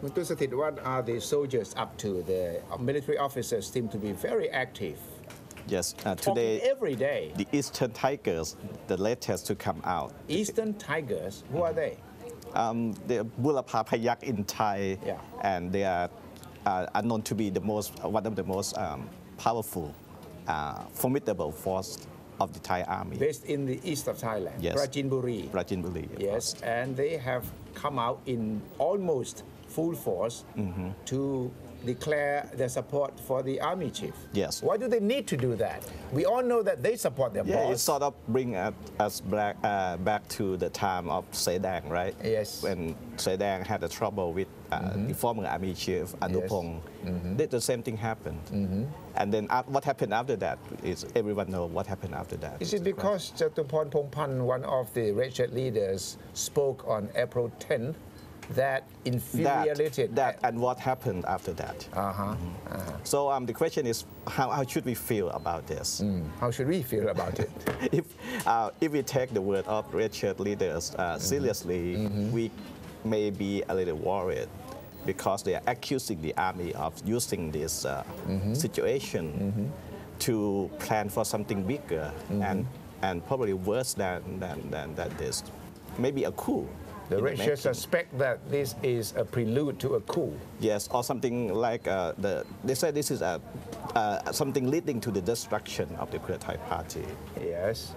Mr. Sathit, what are the soldiers up to? The military officers seem to be very active. Yes, Talking today every day. the Eastern Tigers, the latest to come out. Eastern Tigers, who are they? They're Bulapa Payak in Thai, Yeah. and they are known to be one of the most powerful, formidable force of the Thai army. Based in the east of Thailand, Yes. Prajinburi. Prajinburi, of Yes, course. and they have come out in almost full force to declare their support for the army chief. Yes. Why do they need to do that? We all know that they support their Yeah, boss. it sort of bring us back to the time of Sedang, right? Yes. When Sedang had a trouble with the former army chief Anupong, the same thing happened. And then what happened after that is everyone know what happened after that. Is it because Jatuporn Pongpan, one of the red shirt leaders, spoke on April 10th that infuriated that and what happened after that? So the question is, how should we feel about this? How should we feel about it? If we take the word of red shirt leaders seriously, we may be a little worried because they are accusing the army of using this situation to plan for something bigger and probably worse than this, maybe a coup. The red shirts suspect that this is a prelude to a coup. Yes, or something like they say this is something leading to the destruction of the Pheu Thai party. Yes.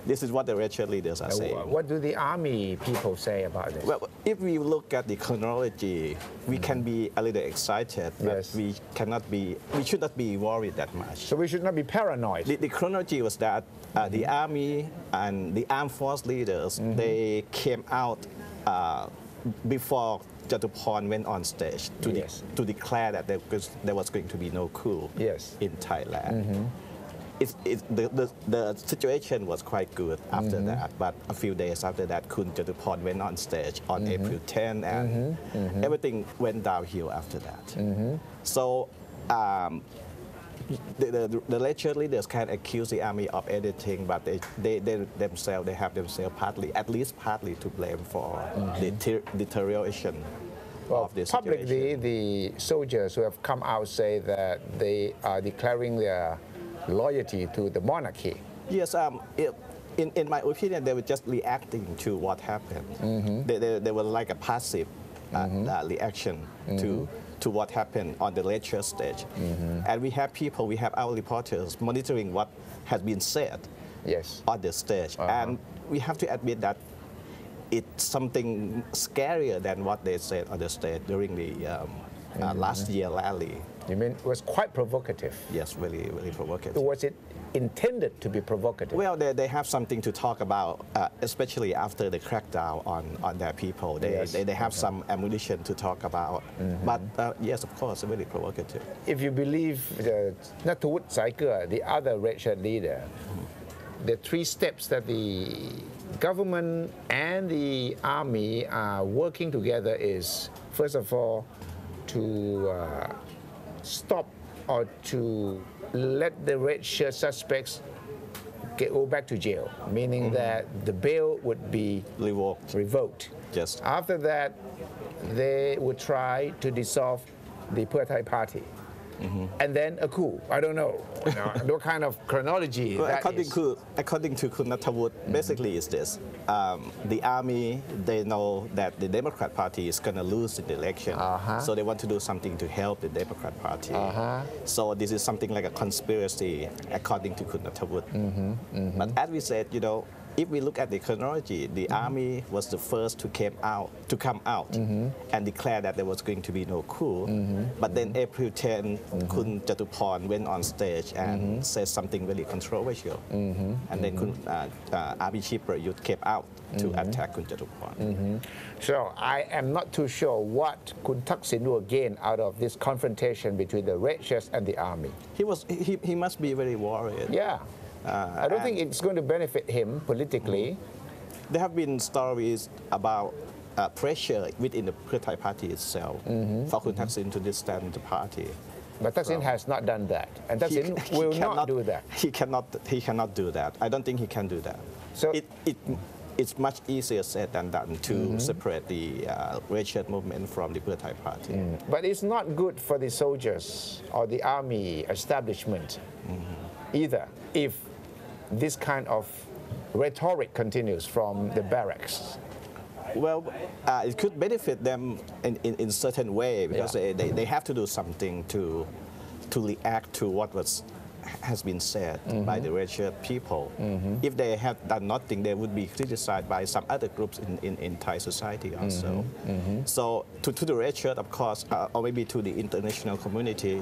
This is what the red shirt leaders are saying. What do the army people say about this? Well, if we look at the chronology, we can be a little excited, but Yes. we should not be worried that much. So we should not be paranoid. The chronology was that the army and the armed force leaders, they came out before Jatuporn went on stage to declare that there was going to be no coup in Thailand. The situation was quite good after that, but a few days after that, Kun Jatuporn went on stage on April 10, and everything went downhill after that. So the red shirt leaders can accuse the army of editing, but they have themselves at least partly to blame for the deterioration of this publicly, situation. the soldiers who have come out say that they are declaring their loyalty to the monarchy. Yes, in my opinion, they were just reacting to what happened. They were like a passive reaction to what happened on the lecture stage. And we have our reporters monitoring what has been said on the stage. And we have to admit that it's something scarier than what they said on the stage during the last year rally. You mean it was quite provocative? Yes, really, really provocative. Was it intended to be provocative? Well, they have something to talk about, especially after the crackdown on their people. They have some ammunition to talk about. But yes, of course, really provocative. If you believe Natawut Saiker, the other red shirt leader, the three steps that the government and the army are working together is, first of all, to stop or to let the red shirt suspects go back to jail, meaning that the bail would be revoked. Yes. After that, they would try to dissolve the Pheu Thai party. And then a coup. I don't know. What kind of chronology well, that according to Kun Natawut, basically is this. The army, they know that the Democrat Party is going to lose in the election. So they want to do something to help the Democrat Party. So this is something like a conspiracy, according to Kun Natawut. But as we said, if we look at the chronology, the army was the first to come out and declare that there was going to be no coup. But then April 10, Kun Jatuporn went on stage and said something very controversial. And then Army Chief Prayut came out to attack Kun Jatuporn. So I am not too sure what Kun Thaksin will gain out of this confrontation between the red shirts and the army. He must be very worried. Yeah. I don't think it's going to benefit him politically. There have been stories about pressure within the Pheu Thai party itself for Kun Thaksin to disband the party. But Thaksin has not done that, and Thaksin will not do that. He cannot do that. I don't think he can do that. So it's much easier said than done to separate the red shirt movement from the Pheu Thai party. But it's not good for the soldiers or the army establishment either if this kind of rhetoric continues from the barracks. Well, it could benefit them in certain way because they have to do something to react to what has been said by the red shirt people. If they have done nothing, they would be criticized by some other groups in Thai society also. So to the red shirt, of course, or maybe to the international community,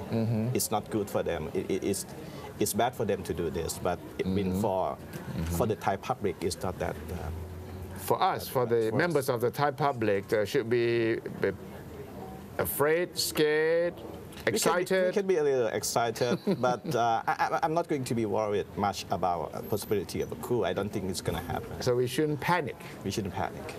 it's not good for them. It's bad for them to do this, but I mean for the Thai public, it's not that. For us, for the members of the Thai public, should be afraid, scared, excited. We can be a little excited, but I'm not going to be worried much about a possibility of a coup. I don't think it's going to happen. So we shouldn't panic. We shouldn't panic.